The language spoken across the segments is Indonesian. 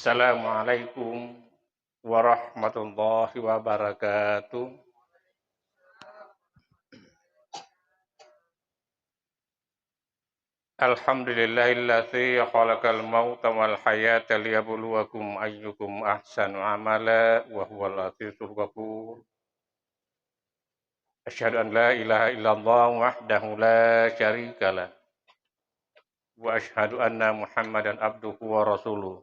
Assalamualaikum warahmatullahi wabarakatuh. Alhamdulillahilladzi khalaqal mauta wal hayata liyabluwakum ayyukum ahsanu amala wa huwal azizul ghafur. Asyhadu an la ilaha illallah wahdahu la syarikalah wa asyhadu anna Muhammadan abduhu wa rasuluh.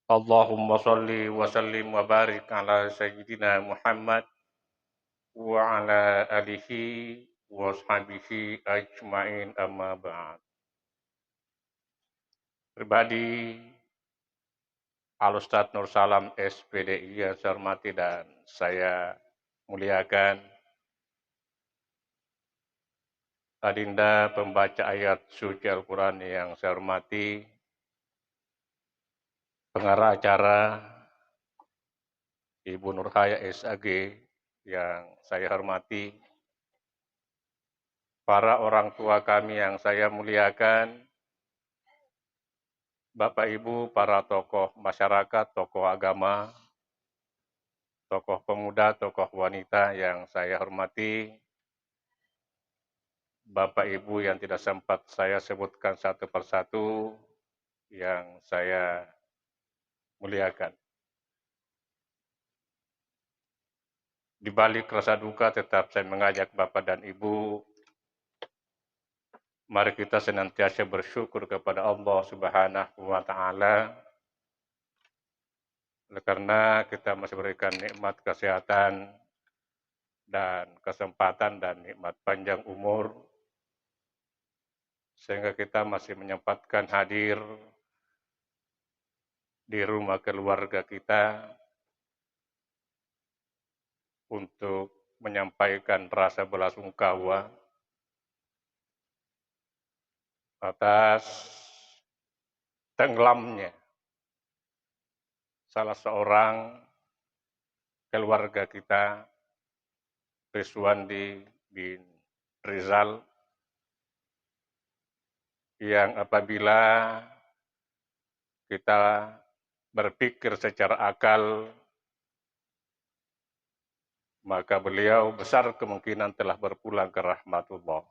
Allahumma shalli wa sallim wa barik ala sayyidina Muhammad wa ala alihi wa sahbihi ajmain amma ba'd. Pribadi Al-Ustadz Nur Salam SPDI yang saya hormati dan saya muliakan, Adinda pembaca ayat suci Al-Quran yang saya hormati, pengarah acara Ibu Nurhaya SAG yang saya hormati, para orang tua kami yang saya muliakan, Bapak Ibu, para tokoh masyarakat, tokoh agama, tokoh pemuda, tokoh wanita yang saya hormati, Bapak Ibu yang tidak sempat saya sebutkan satu persatu yang saya muliakan. Di balik rasa duka tetap saya mengajak Bapak dan Ibu, mari kita senantiasa bersyukur kepada Allah Subhanahu wa Ta'ala, karena kita masih berikan nikmat kesehatan dan kesempatan dan nikmat panjang umur, sehingga kita masih menyempatkan hadir di rumah keluarga kita untuk menyampaikan rasa belasungkawa atas tenggelamnya salah seorang keluarga kita, Rizwandi bin Rizal, yang apabila kita berpikir secara akal, maka beliau besar kemungkinan telah berpulang ke rahmatullah.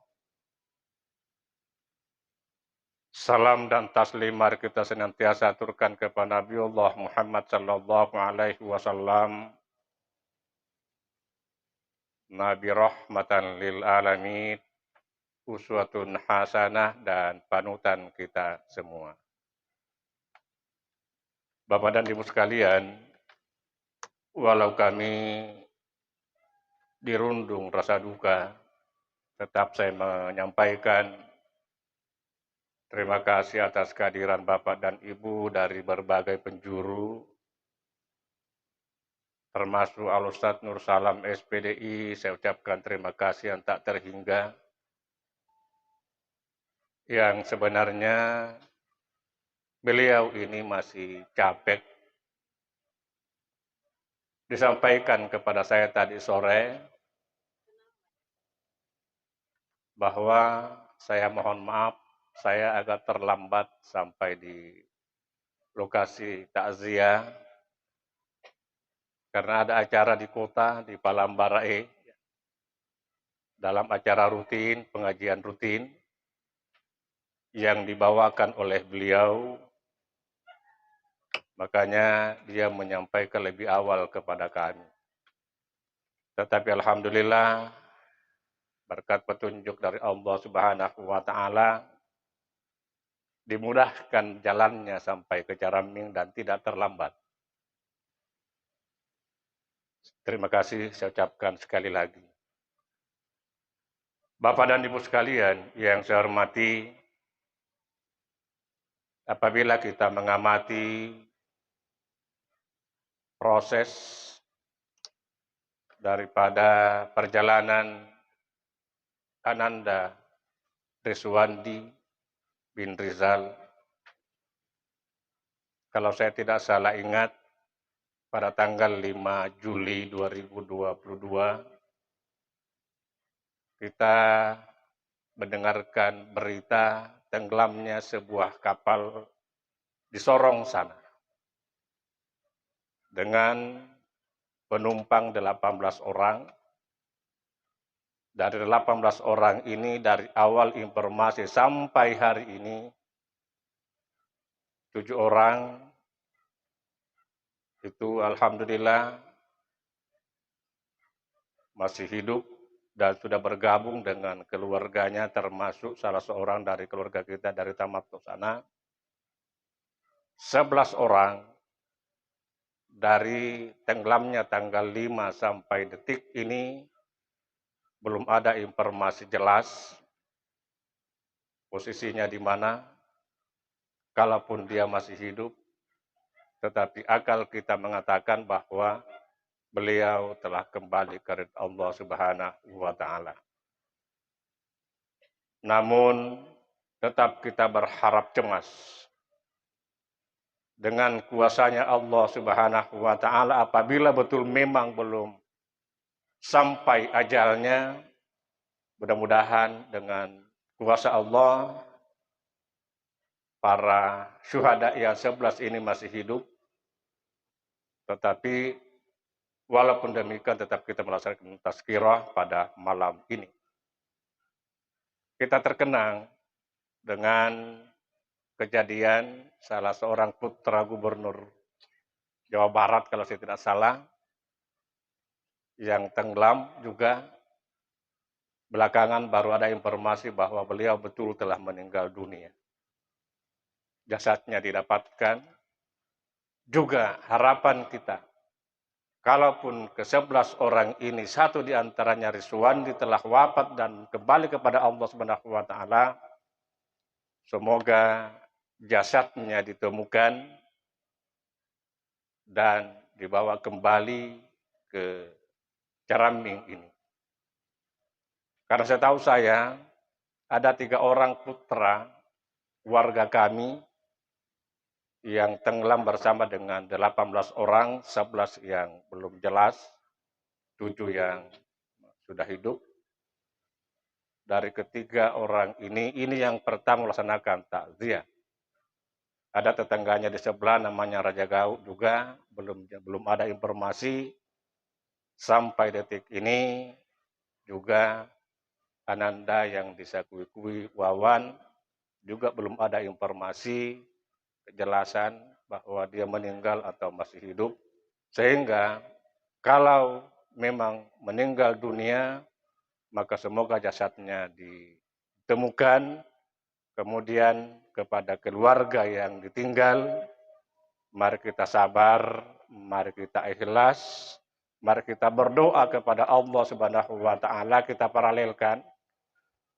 Salam dan taslim mari kita senantiasa aturkan kepada Nabiullah Muhammad sallallahu alaihi wasallam, Nabi rahmatan lil alamin, uswatun hasanah dan panutan kita semua. Bapak dan Ibu sekalian, walau kami dirundung rasa duka, tetap saya menyampaikan terima kasih atas kehadiran Bapak dan Ibu dari berbagai penjuru, termasuk Al-Ustadz Nur Salam SPDI. Saya ucapkan terima kasih yang tak terhingga, yang sebenarnya beliau ini masih capek. Disampaikan kepada saya tadi sore bahwa saya mohon maaf, saya agak terlambat sampai di lokasi takziah karena ada acara di kota, di Palembang, dalam acara rutin, pengajian rutin yang dibawakan oleh beliau. Makanya dia menyampaikan lebih awal kepada kami. Tetapi alhamdulillah, berkat petunjuk dari Allah Subhanahu wa Ta'ala, dimudahkan jalannya sampai ke Caraming dan tidak terlambat. Terima kasih saya ucapkan sekali lagi. Bapak dan Ibu sekalian yang saya hormati, apabila kita mengamati proses daripada perjalanan Ananda Rizwandi bin Rizal, kalau saya tidak salah ingat, pada tanggal 5 Juli 2022, kita mendengarkan berita tenggelamnya sebuah kapal di Sorong sana. dengan penumpang 18 orang. Dari 18 orang ini dari awal informasi sampai hari ini 7 orang itu alhamdulillah masih hidup dan sudah bergabung dengan keluarganya, termasuk salah seorang dari keluarga kita dari Tamato sana. 11 orang dari tenggelamnya tanggal 5 sampai detik ini belum ada informasi jelas posisinya di mana, kalaupun dia masih hidup, tetapi akal kita mengatakan bahwa beliau telah kembali ke Allah Subhanahu wa Ta'ala. Namun, tetap kita berharap cemas. Dengan kuasanya Allah Subhanahu wa Ta'ala, apabila betul memang belum sampai ajalnya, mudah-mudahan dengan kuasa Allah, para syuhada yang 11 ini masih hidup, tetapi walaupun demikian tetap kita melaksanakan tazkirah pada malam ini. Kita terkenang dengan kejadian salah seorang putra gubernur Jawa Barat kalau saya tidak salah, yang tenggelam juga. Belakangan baru ada informasi bahwa beliau betul telah meninggal dunia. Jasadnya didapatkan. Juga harapan kita, kalaupun ke-11 orang ini, satu di antaranya Rizwandi telah wafat dan kembali kepada Allah Subhanahu wa Ta'ala, semoga jasadnya ditemukan dan dibawa kembali ke Caraming ini. Karena saya tahu ada 3 orang putra warga kami yang tenggelam bersama dengan 18 orang, 11 yang belum jelas, 7 yang sudah hidup. Dari ketiga orang ini yang pertama melaksanakan takziah. Ada tetangganya di sebelah namanya Raja Gauk juga, belum ada informasi sampai detik ini. Juga Ananda yang disakui Wawan juga belum ada informasi kejelasan bahwa dia meninggal atau masih hidup. Sehingga kalau memang meninggal dunia, maka semoga jasadnya ditemukan. Kemudian kepada keluarga yang ditinggal, mari kita sabar, mari kita ikhlas, mari kita berdoa kepada Allah Subhanahu wa Ta'ala. Kita paralelkan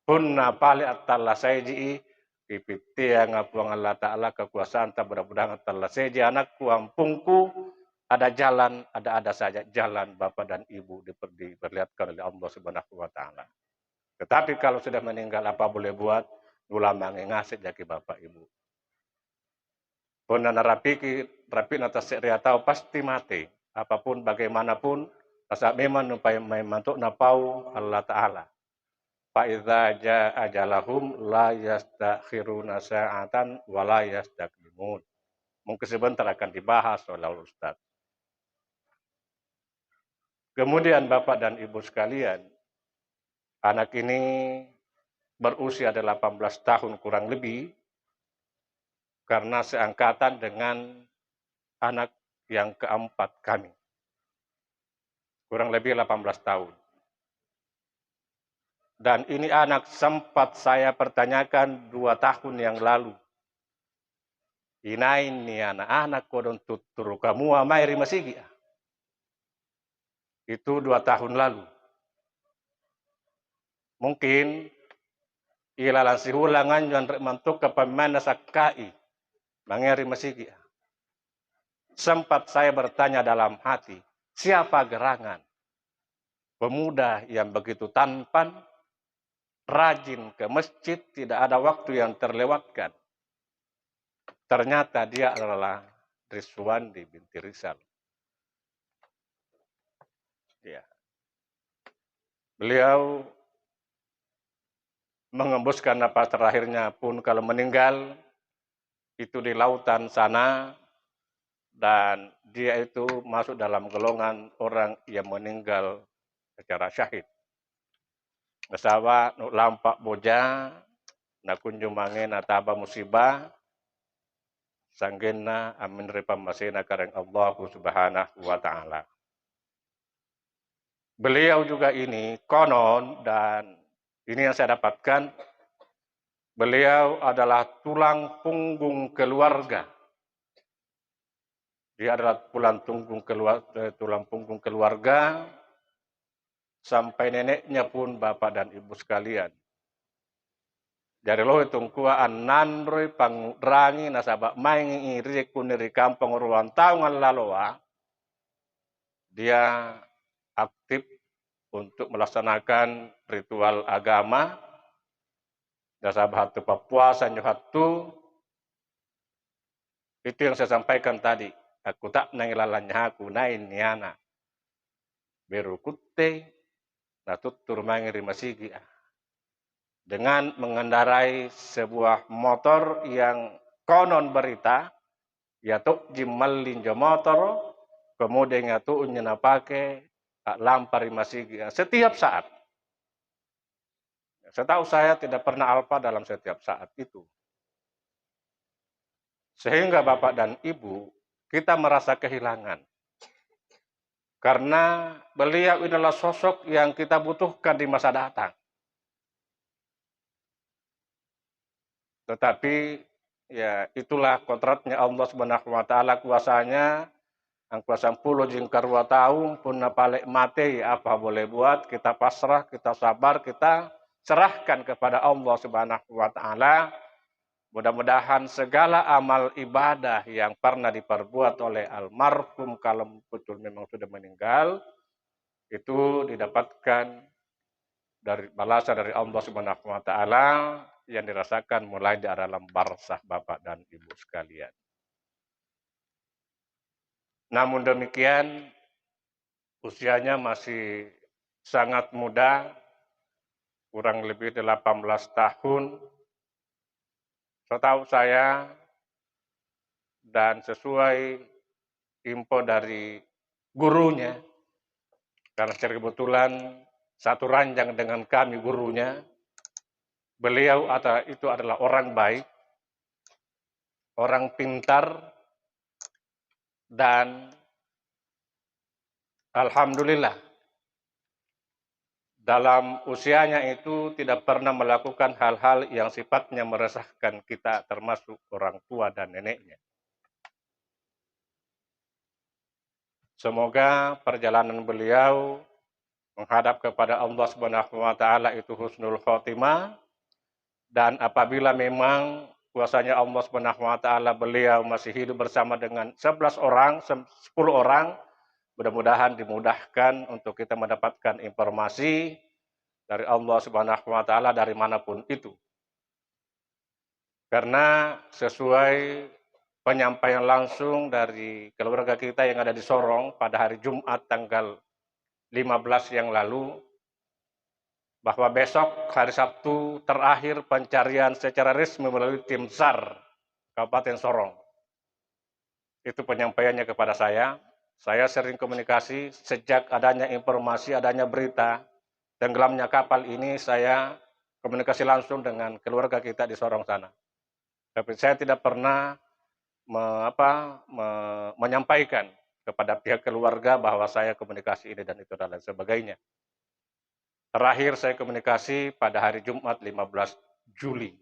punna pali atalla saiji pipiti yang ngapuang Allah Ta'ala kekuasaan tak mudah-mudahan atalla saiji anakku ampungku, ada jalan, ada saja jalan Bapak dan Ibu diperlihatkan oleh Allah Subhanahu wa Ta'ala. Tetapi kalau sudah meninggal apa boleh buat, ulama ngasih jaki Bapak Ibu. Punna rapi atas tahu pasti mati, apapun bagaimanapun, rasa memang upaya memang untuk napau Allah Ta'ala. Fa'idza jaa ajalahum la yastakhiruna sa'atan wa la yastaqdimun. Mungkin sebentar akan dibahas oleh Ustaz. Kemudian Bapak dan Ibu sekalian, anak ini berusia 18 tahun kurang lebih, karena seangkatan dengan anak yang keempat kami. Kurang lebih 18 tahun. Dan ini anak sempat saya pertanyakan 2 tahun yang lalu. Inain ni anak-anak kodon tuturu kamu amai rimasigi. Itu 2 tahun lalu. Mungkin ilalan si hulangan yang mantuk ke pemana sakai mangeri masigi. Sempat saya bertanya dalam hati, siapa gerangan pemuda yang begitu tampan, rajin ke masjid, tidak ada waktu yang terlewatkan. Ternyata dia adalah Rizwandi binti Rizal. Ya. Beliau mengembuskan napas terakhirnya pun kalau meninggal itu di lautan sana, dan dia itu masuk dalam golongan orang yang meninggal secara syahid. Nasawa nuk lampak boja, na kunjung mangen ataba musibah, sanggena amin repamasena kareng Allah subhanahu wa ta'ala. Beliau juga ini konon, dan ini yang saya dapatkan, beliau adalah tulang punggung keluarga. Dia adalah tulang punggung keluarga, sampai neneknya pun bapak dan ibu sekalian. Dari loh tungkua anan roy pangrangi nasabak main iri kuniri kampung ruang taungan laloa, dia aktif untuk melaksanakan ritual agama. Nasabak hatu Papua Sanyuhatu, itu yang saya sampaikan tadi. Aku tak nangilalannya aku nain niana berukutte natutur mangiri masigi, dengan mengendarai sebuah motor yang konon berita yaitu jimal linjo motor, kemudian yaitu nyena pake lampari masigi setiap saat. Setahu saya tidak pernah alpa dalam setiap saat itu. Sehingga Bapak dan Ibu, kita merasa kehilangan. Karena beliau adalah sosok yang kita butuhkan di masa datang. Tetapi ya itulah kontraknya Allah Subhanahu wa taala, kuasanya ang kuasa 10 jingkar 2 tahun pun napalek mati, apa boleh buat, kita pasrah, kita sabar, kita serahkan kepada Allah Subhanahu wa taala. Mudah-mudahan segala amal ibadah yang pernah diperbuat oleh almarhum, kalau betul memang sudah meninggal, itu didapatkan dari balasan dari Allah Subhanahu wa taala yang dirasakan mulai di alam barzah Bapak dan Ibu sekalian. Namun demikian, usianya masih sangat muda, kurang lebih 18 tahun. Setahu saya dan sesuai info dari gurunya, karena secara kebetulan satu ranjang dengan kami gurunya, beliau itu adalah orang baik, orang pintar, dan alhamdulillah dalam usianya itu tidak pernah melakukan hal-hal yang sifatnya meresahkan kita, termasuk orang tua dan neneknya. Semoga perjalanan beliau menghadap kepada Allah Subhanahu wa taala itu husnul khotimah, dan apabila memang kuasanya Allah Subhanahu wa taala beliau masih hidup bersama dengan 11 orang, 10 orang, mudah-mudahan dimudahkan untuk kita mendapatkan informasi dari Allah Subhanahu wa taala dari manapun itu. Karena sesuai penyampaian langsung dari keluarga kita yang ada di Sorong pada hari Jumat tanggal 15 yang lalu, bahwa besok hari Sabtu terakhir pencarian secara resmi melalui tim SAR Kabupaten Sorong. Itu penyampaiannya kepada saya. Saya sering komunikasi sejak adanya informasi, adanya berita tenggelamnya kapal ini, saya komunikasi langsung dengan keluarga kita di Sorong sana. Tapi saya tidak pernah menyampaikan kepada pihak keluarga bahwa saya komunikasi ini dan itu dan lain sebagainya. Terakhir saya komunikasi pada hari Jumat 15 Juli.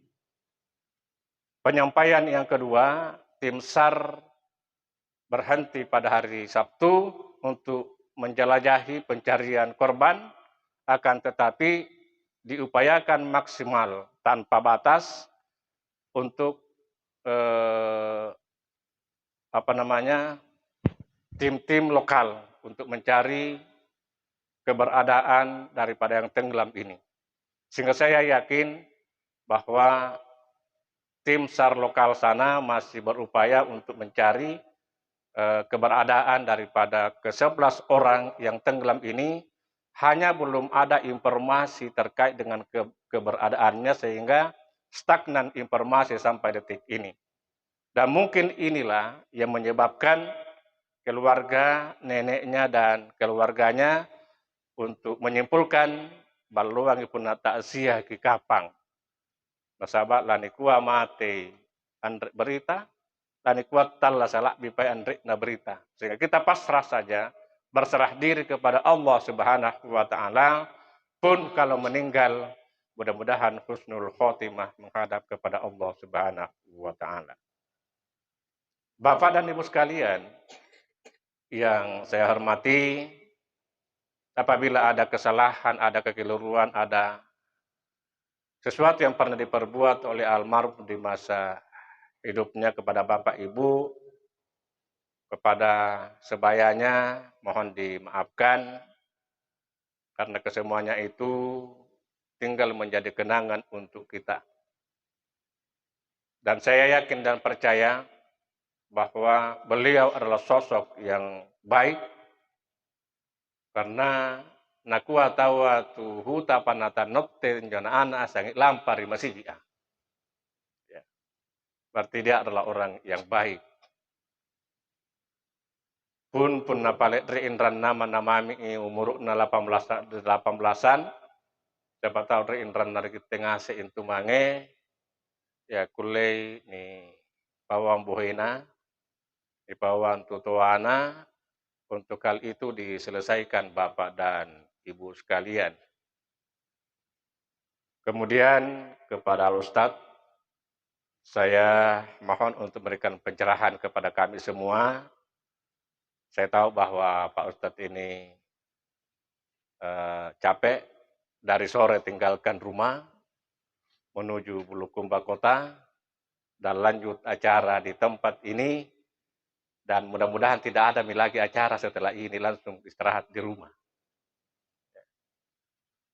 Penyampaian yang kedua, tim SAR berhenti pada hari Sabtu untuk menjelajahi pencarian korban, akan tetapi diupayakan maksimal tanpa batas untuk tim-tim lokal untuk mencari keberadaan daripada yang tenggelam ini. Sehingga saya yakin bahwa tim SAR lokal sana masih berupaya untuk mencari keberadaan daripada ke-11 orang yang tenggelam ini. Hanya belum ada informasi terkait dengan keberadaannya, sehingga stagnan informasi sampai detik ini. Dan mungkin inilah yang menyebabkan keluarga, neneknya dan keluarganya untuk menyimpulkan baluang pun takziah ki kapang. Nasabak lani kuah mate andre berita, lani kuat talla salak bipai andre na berita. Sehingga kita pasrah saja, berserah diri kepada Allah Subhanahu wa taala, pun kalau meninggal mudah-mudahan husnul khotimah menghadap kepada Allah Subhanahu wa taala. Bapak dan Ibu sekalian yang saya hormati, apabila ada kesalahan, ada kekeliruan, ada sesuatu yang pernah diperbuat oleh almarhum di masa hidupnya kepada Bapak Ibu, kepada sebayanya mohon dimaafkan, karena kesemuanya itu tinggal menjadi kenangan untuk kita. Dan saya yakin dan percaya bahwa beliau adalah sosok yang baik, karena nakua tawa tu huta panata nokte jana ana sangit lampari masih dia. Ya. Berarti dia adalah orang yang baik. Pun napalet ri indran nama mi umur na 18an, siapa tahu ri indran dari kita ngase intu mange, ya kulei ni pawang buhena, di pawang tutuana, untuk hal itu diselesaikan Bapak dan Ibu sekalian. Kemudian kepada Ustadz, saya mohon untuk memberikan pencerahan kepada kami semua. Saya tahu bahwa Pak Ustadz ini capek, dari sore tinggalkan rumah, menuju Bulukumba Kota, dan lanjut acara di tempat ini, dan mudah-mudahan tidak ada lagi acara setelah ini, langsung istirahat di rumah.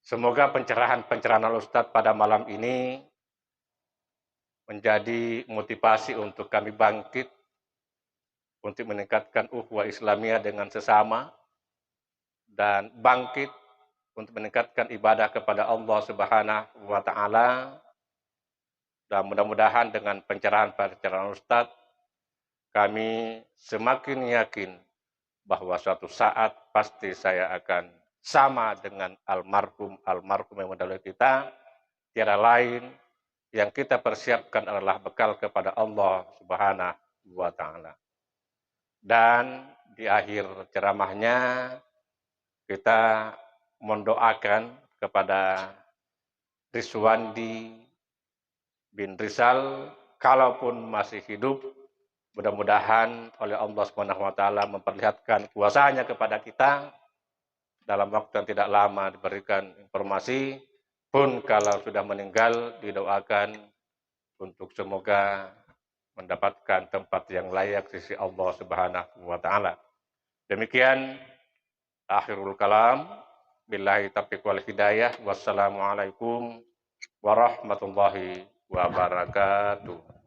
Semoga pencerahan-pencerahan Ustadz pada malam ini menjadi motivasi untuk kami bangkit, untuk meningkatkan ukhuwah Islamiyah dengan sesama, dan bangkit untuk meningkatkan ibadah kepada Allah Subhanahu wa taala. Dan mudah-mudahan dengan pencerahan-pencerahan Ustadz, kami semakin yakin bahwa suatu saat pasti saya akan sama dengan almarhum yang mendahului kita. Tiada lain yang kita persiapkan adalah bekal kepada Allah Subhanahu wa taala. Dan di akhir ceramahnya kita mendoakan kepada Rizwandi bin Rizal, kalaupun masih hidup, mudah-mudahan oleh Allah Subhanahu wa taala memperlihatkan kuasanya kepada kita dalam waktu yang tidak lama, diberikan informasi, pun kalau sudah meninggal didoakan untuk semoga mendapatkan tempat yang layak di sisi Allah Subhanahu wa taala. Demikian akhirul kalam, billahi taufiq wal hidayah. Wassalamualaikum warahmatullahi wabarakatuh.